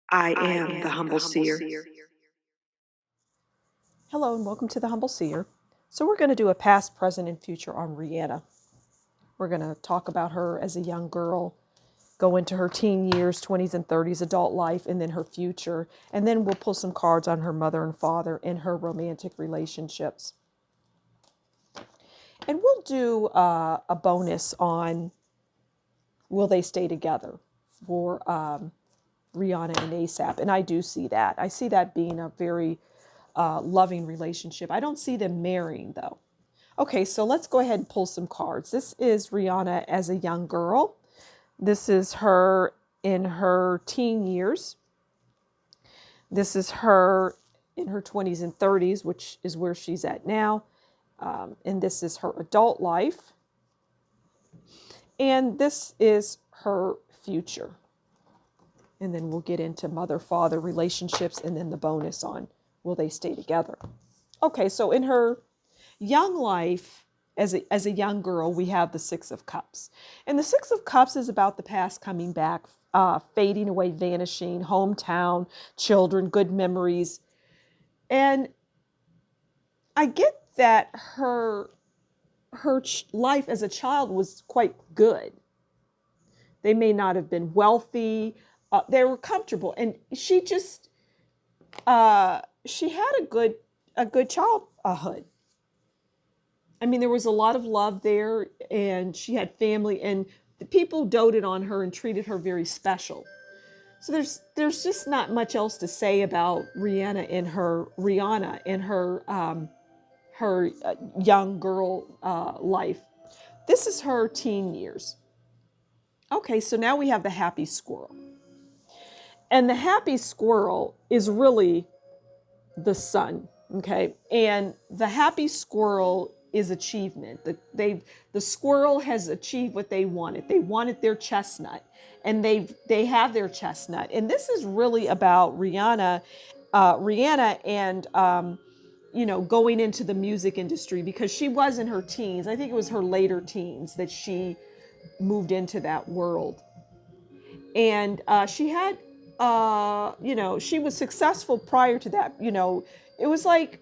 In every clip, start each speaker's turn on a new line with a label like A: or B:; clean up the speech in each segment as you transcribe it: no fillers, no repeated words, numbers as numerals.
A: I am the Humble Seer.
B: Hello and welcome to the Humble Seer. So we're going to do a past, present, and future on Rihanna. We're going to talk about her as a young girl, go into her teen years, 20s and 30s, adult life, and then her future. And then we'll pull some cards on her mother and father and her romantic relationships. And we'll do a bonus on will they stay together for Rihanna and ASAP. And I do see that. I see that being a very loving relationship. I don't see them marrying though. Okay, so let's go ahead and pull some cards. This is Rihanna as a young girl. This is her in her teen years. This is her in her 20s and 30s, which is where she's at now. And this is her adult life. And this is her future. And then we'll get into mother-father relationships and then the bonus on will they stay together. Okay, so in her young life, as a young girl, we have the Six of Cups. And the Six of Cups is about the past coming back, fading away, vanishing, hometown, children, good memories. And I get that her life as a child was quite good. They may not have been wealthy. They were comfortable. And she just, she had a good childhood. I mean, there was a lot of love there, and she had family, and the people doted on her and treated her very special. So there's just not much else to say about Rihanna in her young girl life. This is her teen years. Okay, so now we have the happy squirrel, and the happy squirrel is really the sun. Okay, and the happy squirrel is achievement. The squirrel has achieved what they wanted. They wanted their chestnut, and they have their chestnut. And this is really about Rihanna, and going into the music industry, because she was in her teens. I think it was her later teens that she moved into that world, and she had, she was successful prior to that. It was like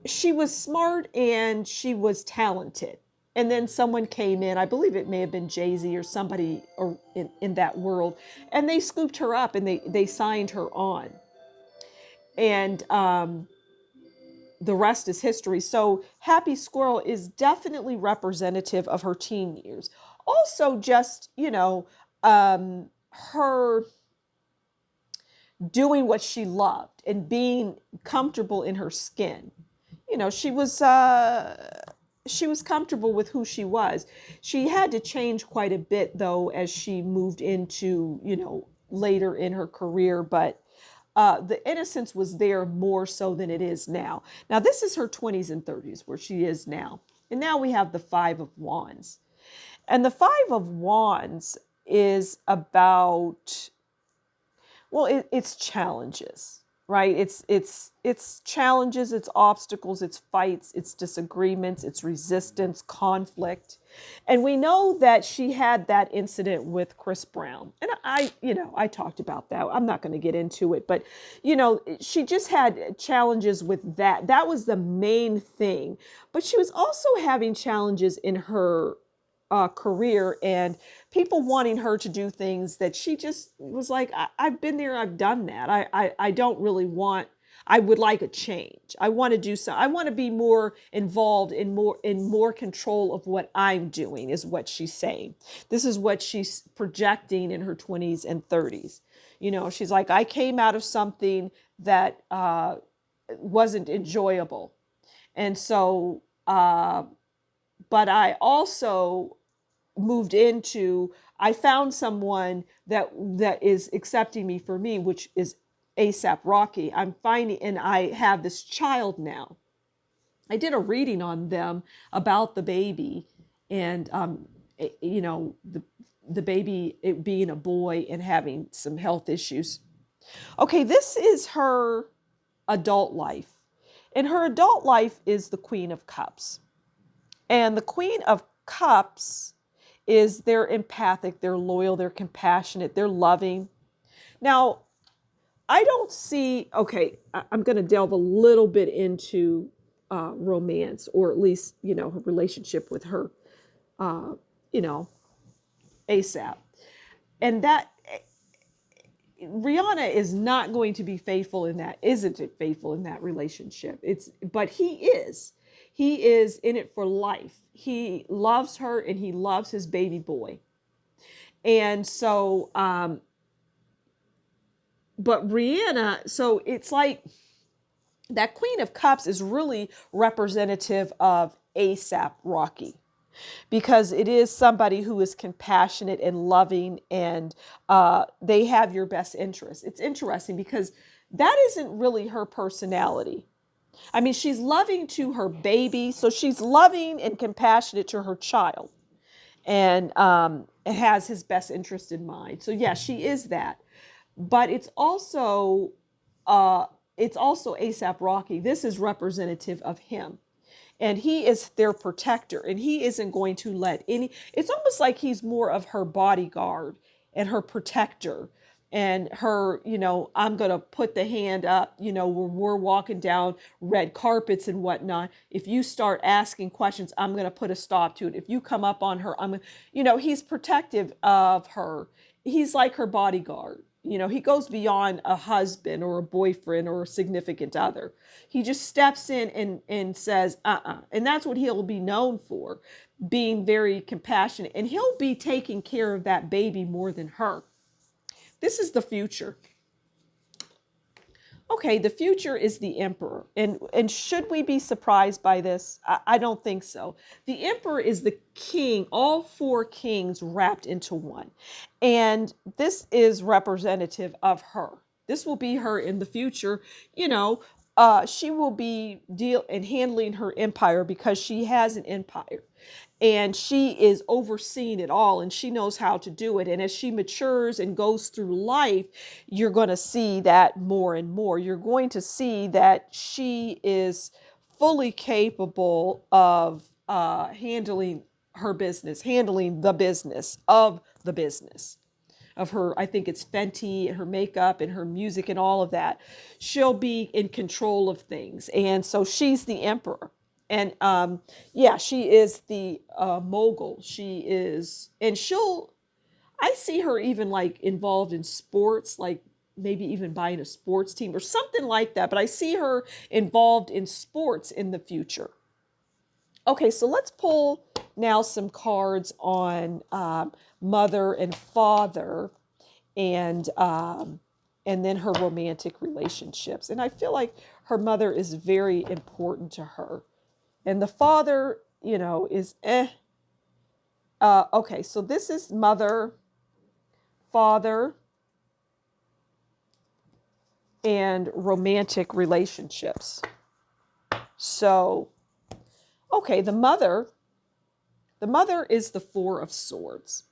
B: she was smart and she was talented. And then someone came in, I believe it may have been Jay-Z or somebody or in that world, and they scooped her up and they signed her on. And the rest is history. So Happy Squirrel is definitely representative of her teen years. Also, just, her doing what she loved and being comfortable in her skin. She was comfortable with who she was. She had to change quite a bit though as she moved into, later in her career, but the innocence was there more so than it is now. Now this is her 20s and 30s where she is now. And now we have the Five of Wands. And the Five of Wands is about, well, it's challenges, right? It's challenges, it's obstacles, it's fights, it's disagreements, it's resistance, conflict. And we know that she had that incident with Chris Brown. And I talked about that. I'm not going to get into it, but she just had challenges with that. That was the main thing. But she was also having challenges in her career, and people wanting her to do things that she just was like, I've been there, I've done that. I don't really want, I would like a change. I want to do so. I want to be more involved in more control of what I'm doing, is what she's saying. This is what she's projecting in her 20s and 30s. She's like, I came out of something that wasn't enjoyable. And so, but I also I found someone that is accepting me for me, which is ASAP Rocky. I'm finding, and I have this child now. I did a reading on them about the baby, and the baby, it being a boy and having some health issues. Okay, this is her adult life. And her adult life is the Queen of Cups. And the Queen of Cups is they're empathic, they're loyal, they're compassionate, they're loving. Now, I don't see, okay, I'm going to delve a little bit into romance, or at least, her relationship with her, uh, you know, ASAP. And that Rihanna is not going to be faithful in that, isn't it faithful in that relationship? But he is. He is in it for life. He loves her and he loves his baby boy. And so, but Rihanna, so it's like that Queen of Cups is really representative of ASAP Rocky, because it is somebody who is compassionate and loving, and they have your best interest. It's interesting because that isn't really her personality. I mean, she's loving to her baby, so she's loving and compassionate to her child, and has his best interest in mind. So yeah, she is that. But uh, it's also ASAP Rocky. This is representative of him, and he is their protector, and he isn't going to let any, it's almost like he's more of her bodyguard and her protector, and her, I'm going to put the hand up, when we're walking down red carpets and whatnot. If you start asking questions, I'm going to put a stop to it. If you come up on her, he's protective of her. He's like her bodyguard. He goes beyond a husband or a boyfriend or a significant other. He just steps in and says, And that's what he'll be known for, being very compassionate. And he'll be taking care of that baby more than her. This is the future. Okay, the future is the emperor. And should we be surprised by this? I don't think so. The emperor is the king, all four kings wrapped into one. And this is representative of her. This will be her in the future. She will be handling her empire, because she has an empire. And she is overseeing it all, and she knows how to do it. And as she matures and goes through life, you're going to see that more and more. You're going to see that she is fully capable of handling her business, handling the business of the business of her. I think it's Fenty and her makeup and her music and all of that. She'll be in control of things. And so she's the emperor. And yeah, she is the mogul. She is, and I see her even like involved in sports, like maybe even buying a sports team or something like that. But I see her involved in sports in the future. Okay, so let's pull now some cards on mother and father, and then her romantic relationships. And I feel like her mother is very important to her. And the father, is okay, so this is mother, father, and romantic relationships. So, okay, the mother is the Four of Swords.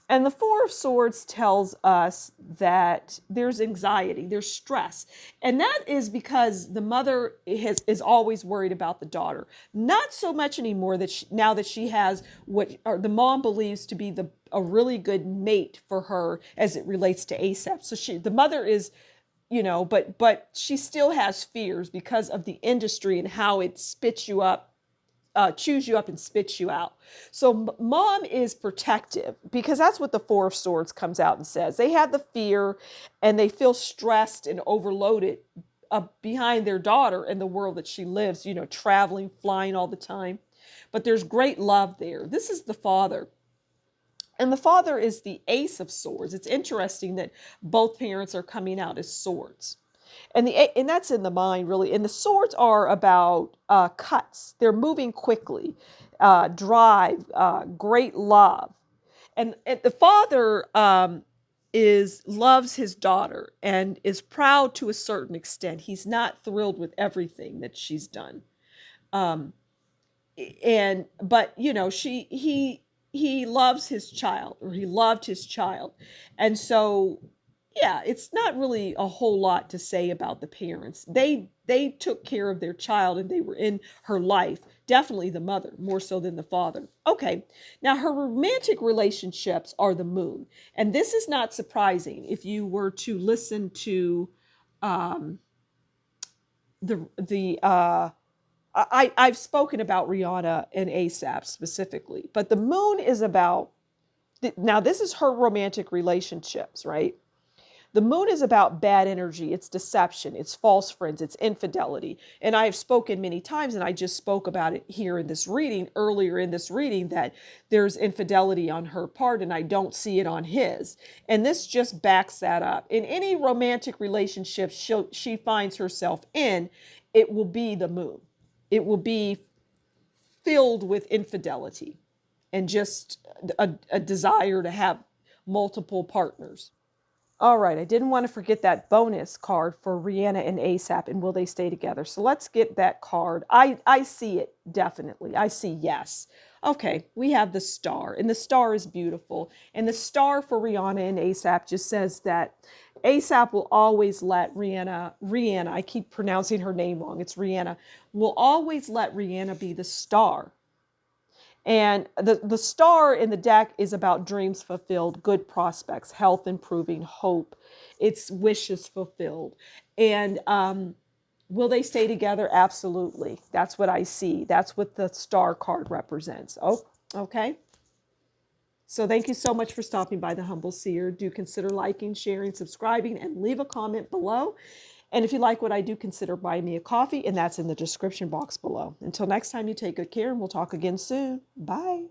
B: And the Four of Swords tells us that there's anxiety, there's stress. And that is because the mother is always worried about the daughter. Not so much anymore now that she has what the mom believes to be a really good mate for her as it relates to ASAP. So the mother is, but she still has fears because of the industry and how it spits you up. Chews you up and spits you out. So mom is protective, because that's what the Four of Swords comes out and says. They have the fear and they feel stressed and overloaded behind their daughter and the world that she lives, traveling, flying all the time. But there's great love there. This is the father. And the father is the Ace of Swords. It's interesting that both parents are coming out as swords. And that's in the mind, really. And the swords are about cuts. They're moving quickly, drive, great love. And the father loves his daughter and is proud to a certain extent. He's not thrilled with everything that she's done. But he loves his child, or he loved his child. And so, yeah, it's not really a whole lot to say about the parents. They took care of their child, and they were in her life definitely the mother, more so than the father. Okay, now her romantic relationships are the moon. And this is not surprising if you were to listen to um, I've spoken about Rihanna and ASAP specifically, but the moon is about, now this is her romantic relationships, right? The moon is about bad energy, it's deception, it's false friends, it's infidelity. And I have spoken many times, and I just spoke about it here in this reading, earlier in this reading, that there's infidelity on her part, and I don't see it on his. And this just backs that up. In any romantic relationship she finds herself in, it will be the moon. It will be filled with infidelity and just a desire to have multiple partners. All right, I didn't want to forget that bonus card for Rihanna and ASAP, and will they stay together? So let's get that card. I see it, definitely. I see yes. Okay, we have the star, and the star is beautiful. And the star for Rihanna and ASAP just says that ASAP will always let Rihanna, I keep pronouncing her name wrong, it's Rihanna, will always let Rihanna be the star. And the star in the deck is about dreams fulfilled, good prospects, health improving, hope. It's wishes fulfilled. And will they stay together? Absolutely. That's what I see. That's what the star card represents. Oh, okay. So thank you so much for stopping by the Humble Seer. Do consider liking, sharing, subscribing, and leave a comment below. And if you like what I do, consider buying me a coffee, and that's in the description box below. Until next time, you take good care, and we'll talk again soon. Bye.